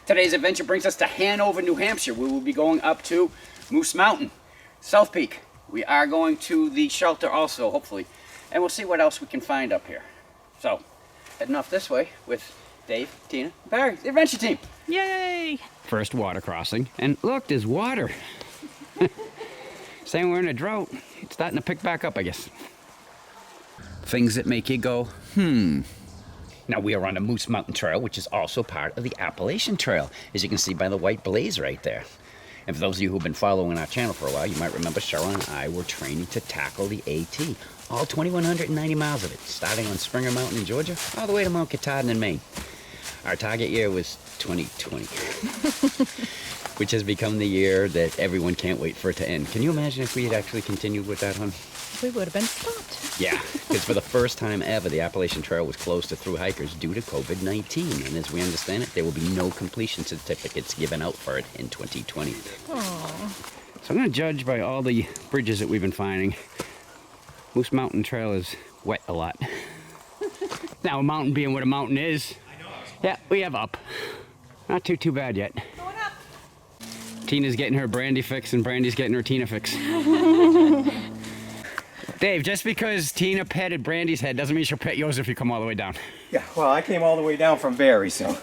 Today's adventure brings us to Hanover, New Hampshire. We will be going up to Moose Mountain, South Peak. We are going to the shelter also, hopefully, and we'll see what else we can find up here. So, heading off this way with Dave, Tina, Barry, the adventure team. Yay! First water crossing, and look, there's water. Saying we're in a drought. It's starting to pick back up, I guess. Things that make you go, Now we are on the Moose Mountain Trail, which is also part of the Appalachian Trail, as you can see by the white blaze right there. And for those of you who've been following our channel for a while, you might remember Cheryl and I were training to tackle the AT. All 2,190 miles of it, starting on Springer Mountain in Georgia, all the way to Mount Katahdin in Maine. Our target year was 2020, which has become the year that everyone can't wait for it to end. Can you imagine if we had actually continued with that, hon? We would have been stopped. Yeah, because for the first time ever, the Appalachian Trail was closed to through hikers due to COVID-19. And as we understand it, there will be no completion certificates given out for it in 2020. Aww. So I'm going to judge by all the bridges that we've been finding. Moose Mountain Trail is wet a lot. Now, a mountain being what a mountain is, yeah, we have up. Not too bad yet. Going up. Tina's getting her brandy fix and Brandy's getting her Tina fix. Dave, just because Tina petted Brandy's head doesn't mean she'll pet yours if you come all the way down. Yeah, well, I came all the way down from Barry, so.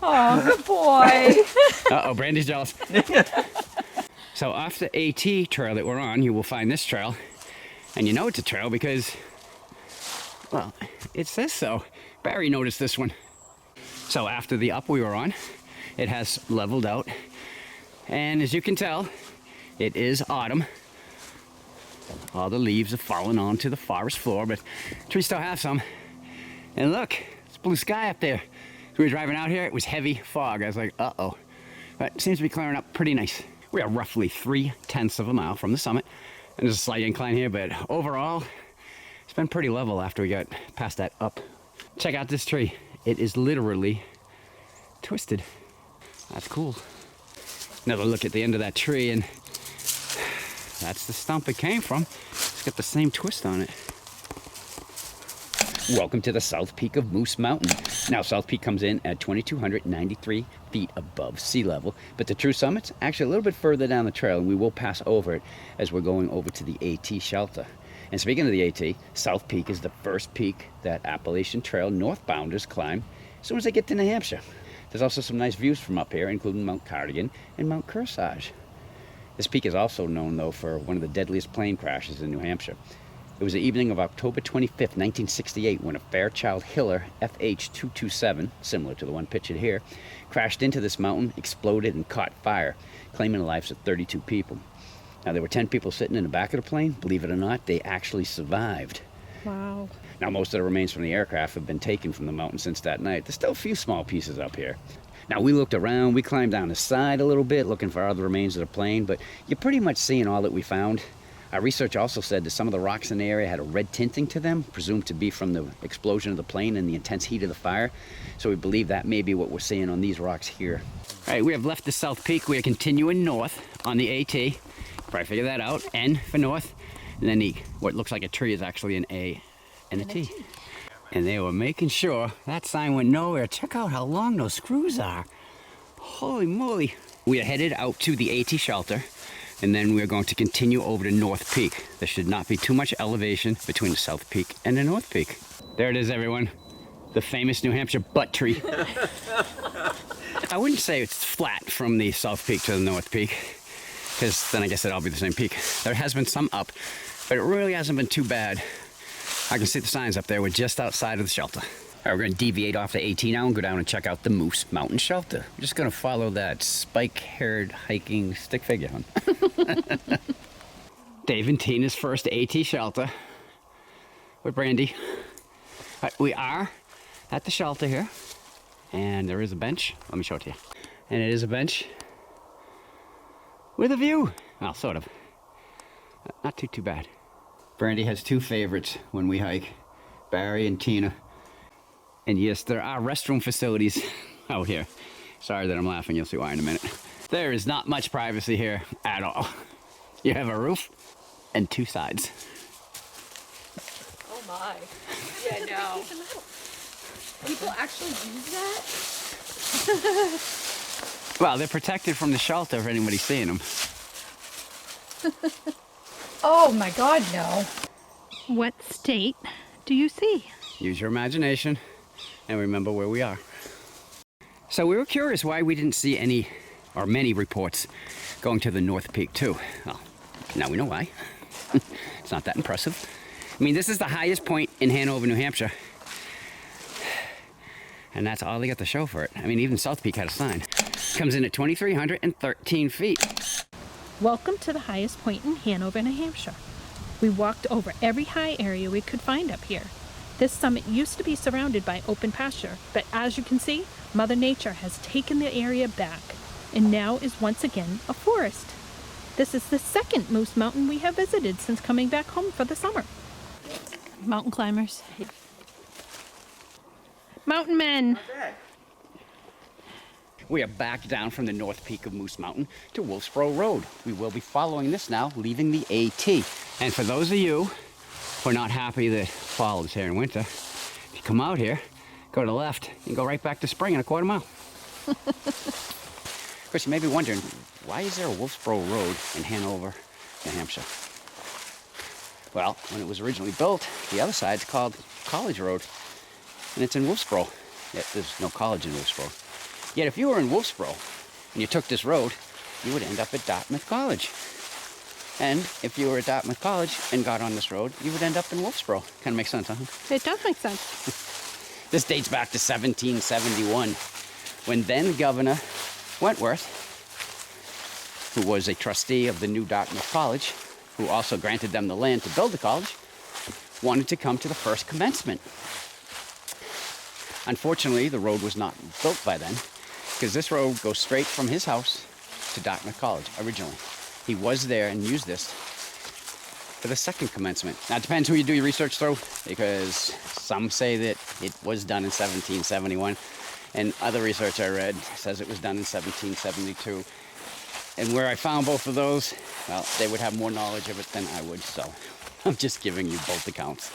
Oh, good boy. Uh-oh, Brandy's jealous. So off the AT trail that we're on, you will find this trail. And you know it's a trail because, well, it says so. Barry noticed this one. So after the up we were on, it has leveled out. And as you can tell, it is autumn. All the leaves have fallen onto the forest floor, but trees still have some. And look, it's blue sky up there. As we were driving out here, it was heavy fog. I was like, uh-oh. But it seems to be clearing up pretty nice. We are roughly 3/10 of a mile from the summit. And there's a slight incline here, but overall, it's been pretty level after we got past that up. Check out this tree. It is literally twisted. That's cool. Another look at the end of that tree, and that's the stump it came from. It's got the same twist on it. Welcome to the South Peak of Moose Mountain. Now, South Peak comes in at 2,293 feet above sea level, but the true summit's actually a little bit further down the trail, and we will pass over it as we're going over to the AT shelter. And speaking of the AT, South Peak is the first peak that Appalachian Trail northbounders climb as soon as they get to New Hampshire. There's also some nice views from up here, including Mount Cardigan and Mount Kearsarge. This peak is also known, though, for one of the deadliest plane crashes in New Hampshire. It was the evening of October 25th, 1968, when a Fairchild-Hiller FH-227, similar to the one pictured here, crashed into this mountain, exploded, and caught fire, claiming the lives of 32 people. Now, there were 10 people sitting in the back of the plane. Believe it or not, they actually survived. Wow. Now, most of the remains from the aircraft have been taken from the mountain since that night. There's still a few small pieces up here. Now, we looked around, we climbed down the side a little bit, looking for other remains of the plane, but you're pretty much seeing all that we found. Our research also said that some of the rocks in the area had a red tinting to them, presumed to be from the explosion of the plane and the intense heat of the fire. So we believe that may be what we're seeing on these rocks here. All right, we have left the South Peak. We are continuing north on the AT. Probably figure that out. N for north. And then what looks like a tree is actually an A and a T. And they were making sure that sign went nowhere. Check out how long those screws are. Holy moly. We are headed out to the AT shelter, and then we're going to continue over to North Peak. There should not be too much elevation between the South Peak and the North Peak. There it is, everyone. The famous New Hampshire butt tree. I wouldn't say it's flat from the South Peak to the North Peak, because then I guess it'd all be the same peak. There has been some up, but it really hasn't been too bad. I can see the signs up there. We're just outside of the shelter. All right, we're going to deviate off the AT now and go down and check out the Moose Mountain Shelter. We're just going to follow that spike-haired hiking stick figure, huh? Dave and Tina's first AT shelter with Brandy. All right, we are at the shelter here, and there is a bench. Let me show it to you. And it is a bench with a view. Well, sort of. Not too bad. Brandy has two favorites when we hike, Barry and Tina. And yes, there are restroom facilities out here. Sorry that I'm laughing, you'll see why in a minute. There is not much privacy here at all. You have a roof and two sides. Oh my. Yeah, no. People actually use that? Well, they're protected from the shelter if anybody's seeing them. Oh my God, no. What state do you see? Use your imagination and remember where we are. So we were curious why we didn't see any or many reports going to the North Peak too. Well, now we know why. It's not that impressive. I mean, this is the highest point in Hanover, New Hampshire. And that's all they got to show for it. I mean, even South Peak had a sign. Comes in at 2,313 feet. Welcome to the highest point in Hanover, New Hampshire. We walked over every high area we could find up here. This summit used to be surrounded by open pasture, but as you can see, Mother Nature has taken the area back and now is once again a forest. This is the second Moose Mountain we have visited since coming back home for the summer. Mountain climbers. Mountain men. We are back down from the North Peak of Moose Mountain to Wolfsboro Road. We will be following this now, leaving the AT. And for those of you who are not happy that fall is here in winter, if you come out here, go to the left, and go right back to spring in a quarter mile. Of course, you may be wondering, why is there a Wolfsboro Road in Hanover, New Hampshire? Well, when it was originally built, the other side's called College Road, and it's in Wolfsboro. Yet there's no college in Wolfsboro. Yet if you were in Wolfsboro and you took this road, you would end up at Dartmouth College. And if you were at Dartmouth College and got on this road, you would end up in Wolfsboro. Kind of makes sense, huh? It does make sense. This dates back to 1771, when then Governor Wentworth, who was a trustee of the new Dartmouth College, who also granted them the land to build the college, wanted to come to the first commencement. Unfortunately, the road was not built by then, because this road goes straight from his house to Dartmouth College originally. He was there and used this for the second commencement. Now, it depends who you do your research through, because some say that it was done in 1771, and other research I read says it was done in 1772. And where I found both of those, well, they would have more knowledge of it than I would, so I'm just giving you both accounts.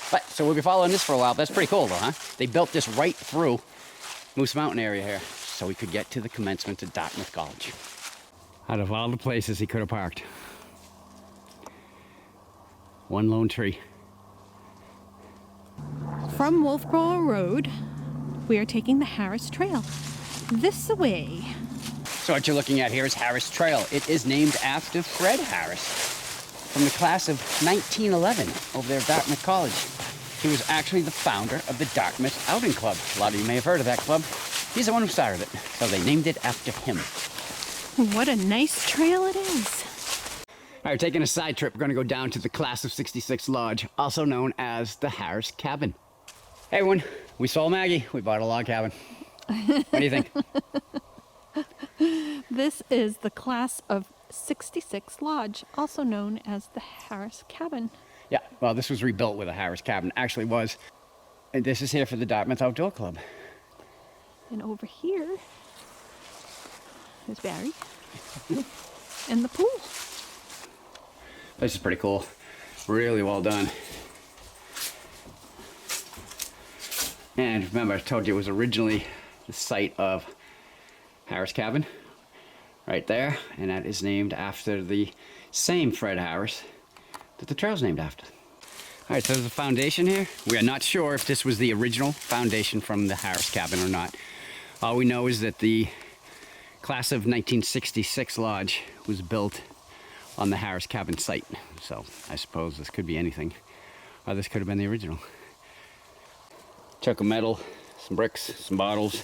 But, so we'll be following this for a while. That's pretty cool though, huh? They built this right through Moose Mountain area here, so we could get to the commencement at Dartmouth College. Out of all the places he could have parked, one lone tree. From Wolfboro Road, we are taking the Harris Trail. This way. So what you're looking at here is Harris Trail. It is named after Fred Harris from the class of 1911 over there at Dartmouth College. He was actually the founder of the Dartmouth Outing Club. A lot of you may have heard of that club. He's the one who started it, so they named it after him. What a nice trail it is. All right, taking a side trip, we're going to go down to the Class of 66 Lodge, also known as the Harris Cabin. Hey everyone, we saw Maggie. We bought a log cabin. What do you think? This is the Class of 66 Lodge, also known as the Harris Cabin. Yeah, well, this was rebuilt with a Harris Cabin. Actually was. And this is here for the Dartmouth Outdoor Club. And over here is Barry and the pool. This is pretty cool. Really well done. And remember, I told you it was originally the site of Harris Cabin, right there, and that is named after the same Fred Harris that the trail's named after. All right, so there's a foundation here. We are not sure if this was the original foundation from the Harris Cabin or not. All we know is that the Class of 1966 Lodge was built on the Harris Cabin site. So I suppose this could be anything, or this could have been the original. Chunk of metal, some bricks, some bottles,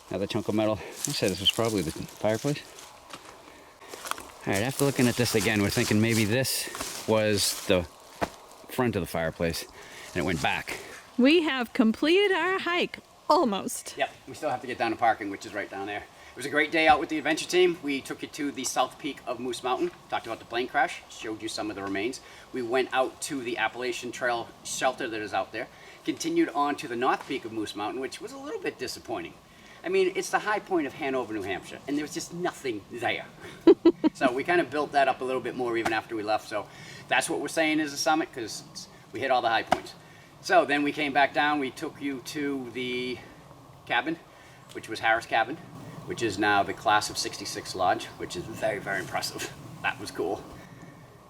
another chunk of metal. I said this was probably the fireplace. All right, after looking at this again, we're thinking maybe this was the front of the fireplace and it went back. We have completed our hike, almost. Yep, we still have to get down to parking, which is right down there. It was a great day out with the adventure team. We took you to the South Peak of Moose Mountain, talked about the plane crash, showed you some of the remains. We went out to the Appalachian Trail shelter that is out there, continued on to the North Peak of Moose Mountain, which was a little bit disappointing. I mean, it's the high point of Hanover, New Hampshire, and there was just nothing there. So we kind of built that up a little bit more even after we left. So that's what we're saying is a summit, because we hit all the high points. So then we came back down, we took you to the cabin, which was Harris Cabin, which is now the Class of '66 Lodge, which is very, very impressive. That was cool.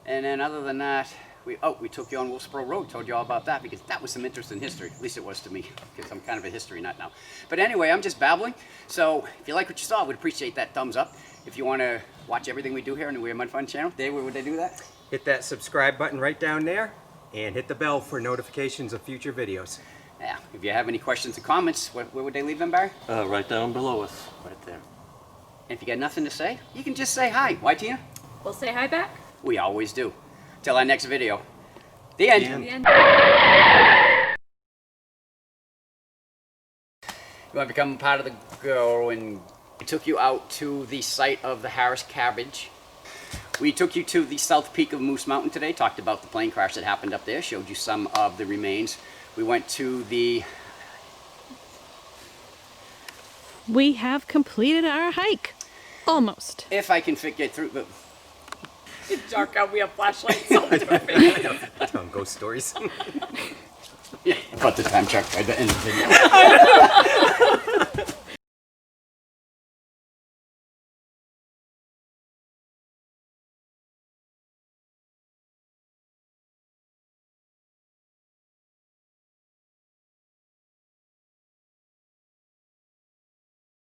And then other than that, we took you on Wolfsboro Road, told you all about that because that was some interesting history. At least it was to me, because I'm kind of a history nut now. But anyway, I'm just babbling. So if you like what you saw, we'd appreciate that thumbs up. If you want to watch everything we do here on the Weird Mud Fun channel, Dave, where would they do that? Hit that subscribe button right down there and hit the bell for notifications of future videos. Yeah, if you have any questions or comments, where would they leave them, Barry? Right down below us, right there. And if you got nothing to say, you can just say hi. Why, Tina? We'll say hi back. We always do. Till our next video. The end. The end. The end. You want to become part of the go, and we took you out to the site of the Harris Cabbage. We took you to the south peak of Moose Mountain today, talked about the plane crash that happened up there, showed you some of the remains. We went to the... We have completed our hike. Almost. If I can get through the... It's dark out. We have flashlights. Telling ghost stories. Yeah, about the time check by the end of the video.